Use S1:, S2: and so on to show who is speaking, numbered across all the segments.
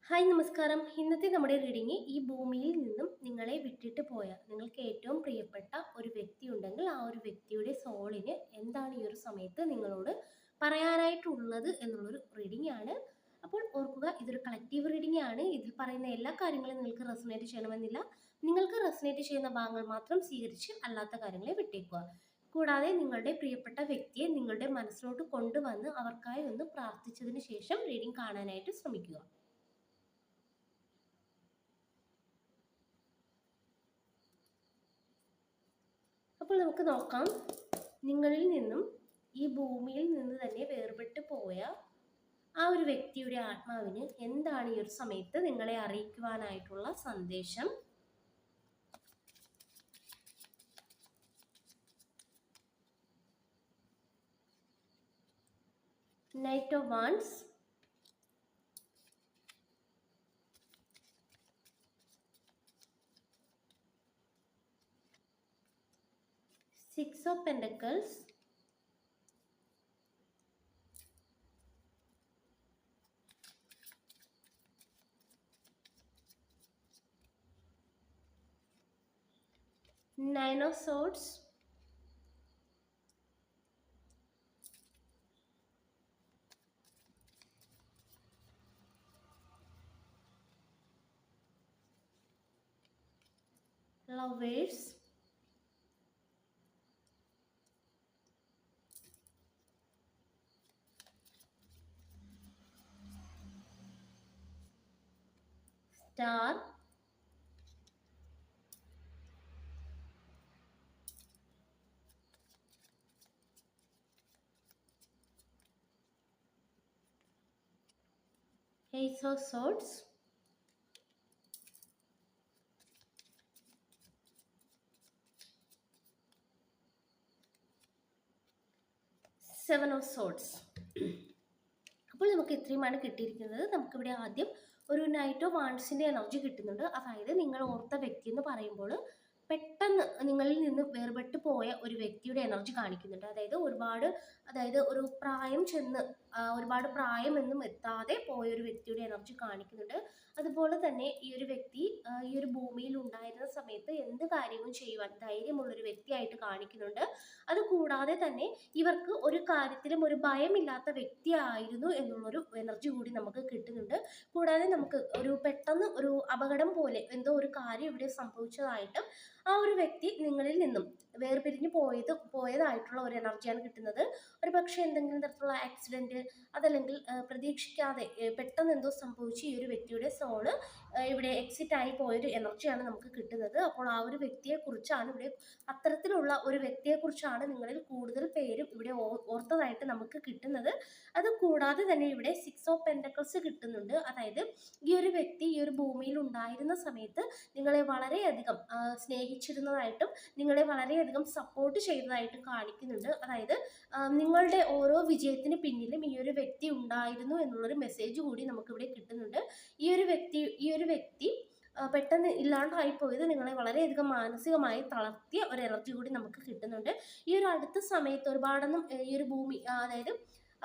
S1: Hi നമസ്കാരം. ഇന്നത്തെ നമ്മുടെ റീഡിങ് ഈ ഭൂമിയിൽ നിന്നും നിങ്ങളെ വിട്ടിട്ട് പോയ നിങ്ങൾക്ക് ഏറ്റവും പ്രിയപ്പെട്ട ഒരു വ്യക്തി ഉണ്ടെങ്കിൽ ആ ഒരു വ്യക്തിയുടെ സോളിന് എന്താണ് ഈ ഒരു സമയത്ത് നിങ്ങളോട് പറയാനായിട്ടുള്ളത് എന്നുള്ളൊരു റീഡിംഗ് ആണ്. അപ്പോൾ ഓർക്കുക, ഇതൊരു കളക്റ്റീവ് റീഡിംഗ് ആണ്. ഇതിൽ പറയുന്ന എല്ലാ കാര്യങ്ങളും നിങ്ങൾക്ക് റെസൊനേറ്റ് ചെയ്യണമെന്നില്ല. നിങ്ങൾക്ക് റെസൊനേറ്റ് ചെയ്യുന്ന ഭാഗങ്ങൾ മാത്രം സ്വീകരിച്ച് അല്ലാത്ത കാര്യങ്ങളെ വിട്ടേക്കുക. കൂടാതെ നിങ്ങളുടെ പ്രിയപ്പെട്ട വ്യക്തിയെ നിങ്ങളുടെ മനസ്സിലോട്ട് കൊണ്ടുവന്ന് അവർക്കായി ഒന്ന് പ്രാർത്ഥിച്ചതിന് ശേഷം റീഡിംഗ് കാണാനായിട്ട് ശ്രമിക്കുക. അപ്പോൾ നമുക്ക് നോക്കാം, നിങ്ങളിൽ നിന്നും ഈ ഭൂമിയിൽ നിന്ന് തന്നെ വേർപെട്ട് പോയ ആ ഒരു വ്യക്തിയുടെ ആത്മാവിന് എന്താണ് ഈ ഒരു സമയത്ത് നിങ്ങളെ അറിയിക്കുവാനായിട്ടുള്ള സന്ദേശം. Knight of wands, six of pentacles, nine of swords, lovers, star, ace of swords, seven of swords. അപ്പോൾ നമുക്ക് ഇത്രയുമാണ് കിട്ടിയിരിക്കുന്നത്. നമുക്കിവിടെ ആദ്യം ഒരു നൈറ്റ് ഓഫ് വാൻഡ്സിൻ്റെ എനർജി കിട്ടുന്നുണ്ട്. അതായത് നിങ്ങൾ ഓർത്ത വ്യക്തി എന്ന് പറയുമ്പോൾ പെട്ടെന്ന് നിങ്ങളിൽ നിന്ന് വേർപെട്ട് പോയ ഒരു വ്യക്തിയുടെ എനർജി കാണിക്കുന്നുണ്ട്. അതായത് ഒരു പ്രായം ചെന്ന് ഒരുപാട് പ്രായമൊന്നും എത്താതെ പോയ ഒരു വ്യക്തിയുടെ എനർജി കാണിക്കുന്നുണ്ട്. അതുപോലെ തന്നെ ഈ ഒരു വ്യക്തി ഈ ഒരു ഭൂമിയിൽ ഉണ്ടായിരുന്ന സമയത്ത് എന്ത് കാര്യവും ചെയ്യുവാൻ ധൈര്യമുള്ളൊരു വ്യക്തിയായിട്ട് കാണിക്കുന്നുണ്ട്. അതുകൂടാതെ തന്നെ ഇവർക്ക് ഒരു കാര്യത്തിലും ഒരു ഭയമില്ലാത്ത വ്യക്തിയായിരുന്നു എന്നുള്ളൊരു എനർജി കൂടി നമുക്ക് കിട്ടുന്നുണ്ട്. കൂടാതെ നമുക്ക് പെട്ടെന്ന് ഒരു അപകടം പോലെ എന്തോ ഒരു കാര്യം ഇവിടെ സംഭവിച്ചതായിട്ടും ആ ഒരു വ്യക്തി നിങ്ങളിൽ നിന്നും വേർപിരിഞ്ഞു പോയതായിട്ടുള്ള ഒരു എനർജിയാണ് കിട്ടുന്നത്. ഒരു പക്ഷേ എന്തെങ്കിലും തരത്തിലുള്ള ആക്സിഡന്റ്, അതല്ലെങ്കിൽ പ്രതീക്ഷിക്കാതെ പെട്ടെന്ന് എന്തോ സംഭവിച്ച് ഈ ഒരു വ്യക്തിയുടെ സോള് ഇവിടെ എക്സിറ്റ് ആയി പോയൊരു എനർജിയാണ് നമുക്ക് കിട്ടുന്നത്. അപ്പോൾ ആ ഒരു വ്യക്തിയെക്കുറിച്ചാണ് ഇവിടെ, അത്തരത്തിലുള്ള ഒരു വ്യക്തിയെക്കുറിച്ചാണ് നിങ്ങളിൽ കൂടുതൽ പേരും ഇവിടെ ഓർത്തതായിട്ട് നമുക്ക് കിട്ടുന്നത്. അത് കൂടാതെ തന്നെ ഇവിടെ സിക്സ് ഓഫ് പെൻഡക്കിൾസ് കിട്ടുന്നുണ്ട്. അതായത് ഈ ഒരു വ്യക്തി ഈ ഒരു ഭൂമിയിൽ ഉണ്ടായിരുന്ന സമയത്ത് നിങ്ങളെ വളരെയധികം സ്നേഹിച്ചിരുന്നതായിട്ടും നിങ്ങളെ വളരെയധികം സപ്പോർട്ട് ചെയ്തതായിട്ടും കാണിക്കുന്നുണ്ട്. അതായത് നിങ്ങളുടെ ഓരോ വിജയത്തിന് പിന്നിലും ഈ ഒരു വ്യക്തി ഉണ്ടായിരുന്നു എന്നുള്ളൊരു മെസ്സേജ് കൂടി നമുക്കിവിടെ കിട്ടുന്നുണ്ട്. ഈ ഒരു വ്യക്തി പെട്ടെന്ന് ഇല്ലാണ്ടായി പോയത് നിങ്ങളെ വളരെയധികം മാനസികമായി തളർത്തിയ ഒരു എനർജി കൂടി നമുക്ക് കിട്ടുന്നുണ്ട്. ഈ ഒരു അടുത്ത സമയത്ത് ഒരുപാടൊന്നും ഈ ഒരു ഭൂമി, അതായത്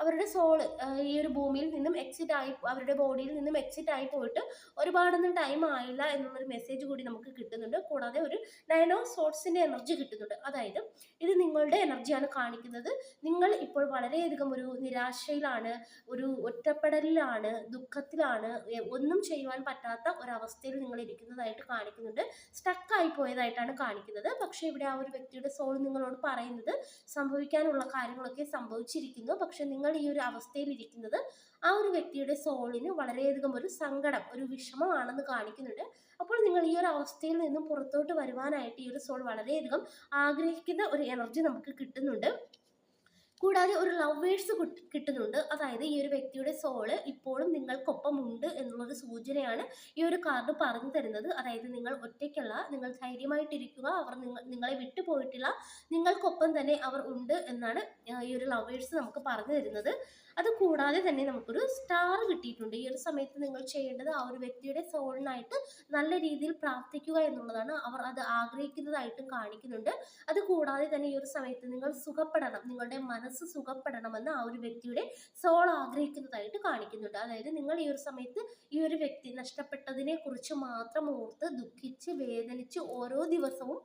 S1: അവരുടെ സോള് ഈ ഒരു ഭൂമിയിൽ നിന്നും അവരുടെ ബോഡിയിൽ നിന്നും എക്സിറ്റ് ആയി പോയിട്ട് ഒരുപാടൊന്നും ടൈം ആയില്ല എന്നുള്ളൊരു മെസ്സേജ് കൂടി നമുക്ക് കിട്ടുന്നുണ്ട്. കൂടാതെ ഒരു നൈൻ ഓഫ് സോർഡ്സിന്റെ എനർജി കിട്ടുന്നുണ്ട്. അതായത് ഇത് നിങ്ങളുടെ എനർജിയാണ് കാണിക്കുന്നത്. നിങ്ങൾ ഇപ്പോൾ വളരെയധികം ഒരു നിരാശയിലാണ്, ഒരു ഒറ്റപ്പെടലിലാണ്, ദുഃഖത്തിലാണ്, ഒന്നും ചെയ്യുവാൻ പറ്റാത്ത ഒരവസ്ഥയിൽ നിങ്ങൾ ഇരിക്കുന്നതായിട്ട് കാണിക്കുന്നുണ്ട്. സ്റ്റക്കായി പോയതായിട്ടാണ് കാണിക്കുന്നത്. പക്ഷേ ഇവിടെ ആ ഒരു വ്യക്തിയുടെ സോൾ നിങ്ങളോട് പറയുന്നത് സംഭവിക്കാനുള്ള കാര്യങ്ങളൊക്കെ സംഭവിച്ചിരിക്കുന്നു. പക്ഷെ നിങ്ങൾ ഈ ഒരു അവസ്ഥയിൽ ഇരിക്കുന്നത് ആ ഒരു വ്യക്തിയുടെ സോളിന് വളരെയധികം ഒരു സങ്കടം, ഒരു വിഷമമാണെന്ന് കാണിക്കുന്നുണ്ട്. അപ്പോൾ നിങ്ങൾ ഈ ഒരു അവസ്ഥയിൽ നിന്നും പുറത്തോട്ട് വരുവാനായിട്ട് ഈ ഒരു സോൾ വളരെയധികം ആഗ്രഹിക്കുന്ന ഒരു എനർജി നമുക്ക് കിട്ടുന്നുണ്ട്. കൂടാതെ ഒരു ലവേഴ്സ് കിട്ടുന്നുണ്ട്. അതായത് ഈ ഒരു വ്യക്തിയുടെ സോള് ഇപ്പോഴും നിങ്ങൾക്കൊപ്പം ഉണ്ട് എന്നുള്ളൊരു സൂചനയാണ് ഈ ഒരു കാർഡ് പറഞ്ഞു തരുന്നത്. അതായത് നിങ്ങൾ ഒറ്റയ്ക്കല്ല, നിങ്ങൾ ധൈര്യമായിട്ടിരിക്കുക, അവർ നിങ്ങളെ വിട്ടുപോയിട്ടില്ല, നിങ്ങൾക്കൊപ്പം തന്നെ അവർ ഉണ്ട് എന്നാണ് ഈ ഒരു ലവേഴ്സ് നമുക്ക് പറഞ്ഞു തരുന്നത്. അതുകൂടാതെ തന്നെ നമുക്കൊരു സ്റ്റാർ കിട്ടിയിട്ടുണ്ട്. ഈ ഒരു സമയത്ത് നിങ്ങൾ ചെയ്യേണ്ടത് ആ ഒരു വ്യക്തിയുടെ സോളിനായിട്ട് നല്ല രീതിയിൽ പ്രാർത്ഥിക്കുക എന്നുള്ളതാണ്. അവർ അത് ആഗ്രഹിക്കുന്നതായിട്ടും കാണിക്കുന്നുണ്ട്. അതുകൂടാതെ തന്നെ ഈ ഒരു സമയത്ത് നിങ്ങൾ സുഖപ്പെടണം, നിങ്ങളുടെ മനസ്സ് സുഖപ്പെടണമെന്ന് ആ ഒരു വ്യക്തിയുടെ സോൾ ആഗ്രഹിക്കുന്നതായിട്ട് കാണിക്കുന്നുണ്ട്. അതായത് നിങ്ങൾ ഈ ഒരു സമയത്ത് ഈ ഒരു വ്യക്തി നഷ്ടപ്പെട്ടതിനെ കുറിച്ച് മാത്രം ഓർത്ത് ദുഃഖിച്ച് വേദനിച്ച് ഓരോ ദിവസവും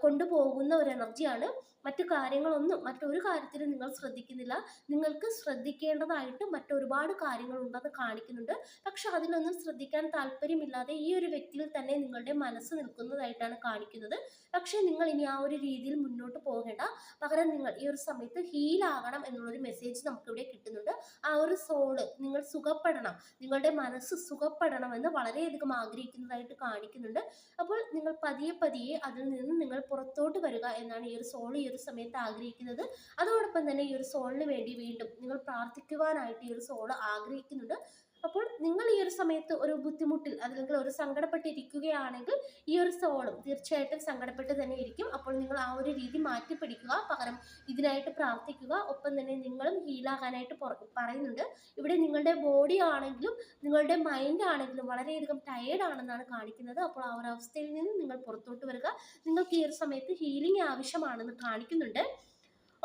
S1: കൊണ്ടുപോകുന്ന ഒരു എനർജിയാണ്. മറ്റൊരു കാര്യത്തിലും നിങ്ങൾ ശ്രദ്ധിക്കുന്നില്ല. നിങ്ങൾക്ക് ശ്രദ്ധിക്കേണ്ടതായിട്ട് മറ്റൊരുപാട് കാര്യങ്ങളുണ്ടെന്ന് കാണിക്കുന്നുണ്ട്. പക്ഷെ അതിലൊന്നും ശ്രദ്ധിക്കാൻ താല്പര്യമില്ലാതെ ഈ ഒരു വ്യക്തിയിൽ തന്നെ നിങ്ങളുടെ മനസ്സ് നിൽക്കുന്നതായിട്ടാണ് കാണിക്കുന്നത്. പക്ഷെ നിങ്ങൾ ഇനി ആ ഒരു രീതിയിൽ മുന്നോട്ട് പോകേണ്ട. പകരം നിങ്ങൾ ഈ ഒരു സമയത്ത് ഹീലാകണം എന്നുള്ളൊരു മെസ്സേജ് നമുക്കിവിടെ കിട്ടുന്നുണ്ട്. ആ ഒരു സോള് നിങ്ങൾ സുഖപ്പെടണം, നിങ്ങളുടെ മനസ്സ് സുഖപ്പെടണമെന്ന് വളരെയധികം ആഗ്രഹിക്കുന്നതായിട്ട് കാണിക്കുന്നുണ്ട്. അപ്പോൾ നിങ്ങൾ പതിയെ പതിയെ അതിൽ നിന്ന് നിങ്ങൾ പുറത്തോട്ട് വരിക എന്നാണ് ഈ ഒരു സോൾ ഈ ഒരു സമയത്ത് ആഗ്രഹിക്കുന്നത്. അതോടൊപ്പം തന്നെ ഈ ഒരു സോളിന് വേണ്ടി വീണ്ടും നിങ്ങൾ പ്രാർത്ഥിക്കുവാനായിട്ട് ഈ ഒരു സോൾ ആഗ്രഹിക്കുന്നുണ്ട്. അപ്പോൾ നിങ്ങൾ ഈ ഒരു സമയത്ത് ഒരു ബുദ്ധിമുട്ടിൽ അല്ലെങ്കിൽ ഒരു സങ്കടപ്പെട്ടിരിക്കുകയാണെങ്കിൽ ഈ ഒരു സോളും തീർച്ചയായിട്ടും സങ്കടപ്പെട്ട് തന്നെ ഇരിക്കും. അപ്പോൾ നിങ്ങൾ ആ ഒരു രീതി മാറ്റിപ്പിടിക്കുക, പകരം ഇതിനായിട്ട് പ്രാർത്ഥിക്കുക. ഒപ്പം തന്നെ നിങ്ങളും ഹീലാകാനായിട്ട് പറയുന്നുണ്ട്. ഇവിടെ നിങ്ങളുടെ ബോഡി ആണെങ്കിലും നിങ്ങളുടെ മൈൻഡ് ആണെങ്കിലും വളരെയധികം ടയേർഡ് ആണെന്നാണ് കാണിക്കുന്നത്. അപ്പോൾ ആ ഒരു അവസ്ഥയിൽ നിന്ന് നിങ്ങൾ പുറത്തോട്ട് വരിക. നിങ്ങൾക്ക് ഈ ഒരു സമയത്ത് ഹീലിംഗ് ആവശ്യമാണെന്ന് കാണിക്കുന്നുണ്ട്.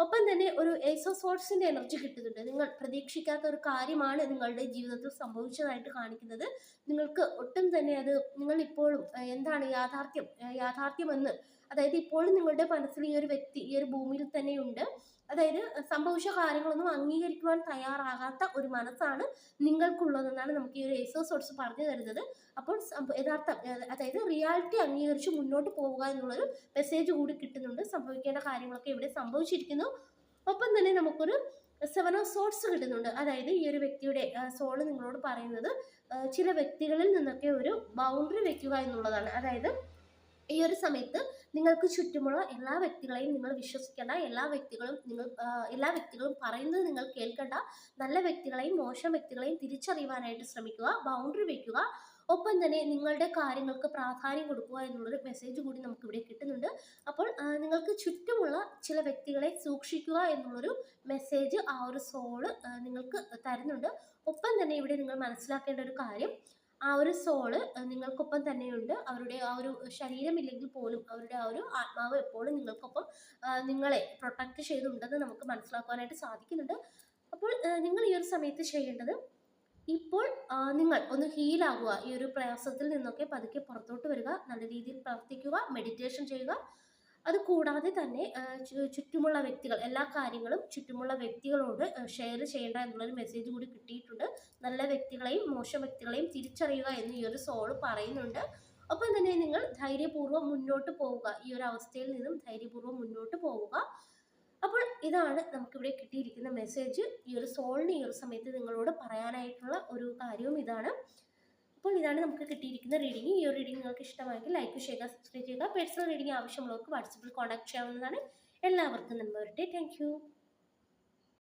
S1: ഒപ്പം തന്നെ ഒരു ഏസ് ഓഫ് സോർട്സിന്റെ എനർജി കിട്ടുന്നുണ്ട്. നിങ്ങൾ പ്രതീക്ഷിക്കാത്ത ഒരു കാര്യമാണ് നിങ്ങളുടെ ജീവിതത്തിൽ സംഭവിച്ചതായിട്ട് കാണിക്കുന്നത്. നിങ്ങൾക്ക് ഒട്ടും തന്നെ അത് നിങ്ങൾ ഇപ്പോഴും എന്താണ് യാഥാർത്ഥ്യമെന്ന്, അതായത് ഇപ്പോഴും നിങ്ങളുടെ മനസ്സിൽ ഈ ഒരു വ്യക്തി ഈ ഒരു ഭൂമിയിൽ തന്നെയുണ്ട്. അതായത് സംഭവിച്ച കാര്യങ്ങളൊന്നും അംഗീകരിക്കുവാൻ തയ്യാറാകാത്ത ഒരു മനസ്സാണ് നിങ്ങൾക്കുള്ളതെന്നാണ് നമുക്ക് ഈ ഒരു ഏസ് ഓഫ് സോർട്സ് പറഞ്ഞു തരുന്നത്. അപ്പോൾ അതായത് റിയാലിറ്റി അംഗീകരിച്ച് മുന്നോട്ട് പോവുക എന്നുള്ളൊരു മെസ്സേജ് കൂടി കിട്ടുന്നുണ്ട്. സംഭവിക്കേണ്ട കാര്യങ്ങളൊക്കെ ഇവിടെ സംഭവിച്ചിരിക്കുന്നു. ഒപ്പം തന്നെ നമുക്കൊരു 7 ഓഫ് സോർട്സ് കിട്ടുന്നുണ്ട്. അതായത് ഈ ഒരു വ്യക്തിയുടെ സോള് നിങ്ങളോട് പറയുന്നത് ചില വ്യക്തികളിൽ നിന്നൊക്കെ ഒരു ബൗണ്ടറി വെക്കുക എന്നുള്ളതാണ്. അതായത് ഈ ഒരു സമയത്ത് നിങ്ങൾക്ക് ചുറ്റുമുള്ള എല്ലാ വ്യക്തികളെയും നിങ്ങൾ വിശ്വസിക്കേണ്ട. എല്ലാ വ്യക്തികളും പറയുന്നത് നിങ്ങൾ കേൾക്കേണ്ട. നല്ല വ്യക്തികളെയും മോശം വ്യക്തികളെയും തിരിച്ചറിയുവാനായിട്ട് ശ്രമിക്കുക. ബൗണ്ടറി വെക്കുക. ഒപ്പം തന്നെ നിങ്ങളുടെ കാര്യങ്ങൾക്ക് പ്രാധാന്യം കൊടുക്കുക എന്നുള്ളൊരു മെസ്സേജ് കൂടി നമുക്ക് ഇവിടെ കിട്ടുന്നുണ്ട്. അപ്പോൾ നിങ്ങൾക്ക് ചുറ്റുമുള്ള ചില വ്യക്തികളെ സൂക്ഷിക്കുക എന്നുള്ളൊരു മെസ്സേജ് ആ ഒരു സോള് നിങ്ങൾക്ക് തരുന്നുണ്ട്. ഒപ്പം തന്നെ ഇവിടെ നിങ്ങൾ മനസ്സിലാക്കേണ്ട ഒരു കാര്യം, ആ ഒരു സോള് നിങ്ങൾക്കൊപ്പം തന്നെയുണ്ട്. അവരുടെ ആ ഒരു ശരീരമില്ലെങ്കിൽ പോലും അവരുടെ ആ ഒരു ആത്മാവ് എപ്പോഴും നിങ്ങൾക്കൊപ്പം നിങ്ങളെ പ്രൊട്ടക്ട് ചെയ്തുണ്ടെന്ന് നമുക്ക് മനസ്സിലാക്കാനായിട്ട് സാധിക്കുന്നുണ്ട്. അപ്പോൾ നിങ്ങൾ ഈ ഒരു സമയത്ത് ചെയ്യേണ്ടത്, ഇപ്പോൾ നിങ്ങൾ ഒന്ന് ഹീലാകുക. ഈ ഒരു പ്രയാസത്തിൽ നിന്നൊക്കെ പതുക്കെ പുറത്തോട്ട് വരിക. നല്ല രീതിയിൽ പ്രവർത്തിക്കുക, മെഡിറ്റേഷൻ ചെയ്യുക. അത് കൂടാതെ തന്നെ ചുറ്റുമുള്ള വ്യക്തികൾ, എല്ലാ കാര്യങ്ങളും ചുറ്റുമുള്ള വ്യക്തികളോട് ഷെയർ ചെയ്യേണ്ട എന്നുള്ളൊരു മെസ്സേജ് കൂടി കിട്ടിയിട്ടുണ്ട്. നല്ല വ്യക്തികളെയും മോശം വ്യക്തികളെയും തിരിച്ചറിയുക എന്ന് ഈ ഒരു സോള് പറയുന്നുണ്ട്. ഒപ്പം തന്നെ നിങ്ങൾ ധൈര്യപൂർവ്വം മുന്നോട്ട് പോവുക. ഈ ഒരു അവസ്ഥയിൽ നിന്നും ധൈര്യപൂർവ്വം മുന്നോട്ട് പോവുക. അപ്പോൾ ഇതാണ് നമുക്കിവിടെ കിട്ടിയിരിക്കുന്ന മെസ്സേജ്. ഈ ഒരു സോളിന് ഈ ഒരു സമയത്ത് നിങ്ങളോട് പറയാനായിട്ടുള്ള ഒരു കാര്യവും ഇതാണ്. അപ്പോൾ ഇതാണ് നമുക്ക് കിട്ടിയിരിക്കുന്ന റീഡിംഗ്. ഈ ഒരു റീഡിംഗ് നിങ്ങൾക്ക് ഇഷ്ടമായെങ്കിൽ ലൈക്ക് ചെയ്യുക, സബ്സ്ക്രൈബ് ചെയ്യുക. പേഴ്സണൽ റീഡിംഗ് ആവശ്യമുള്ളവർക്ക് വാട്സപ്പിൽ കോൺടാക്ട് ചെയ്യാവുന്നതാണ്. എല്ലാവർക്കും നന്മ വരട്ടെ. Thank you.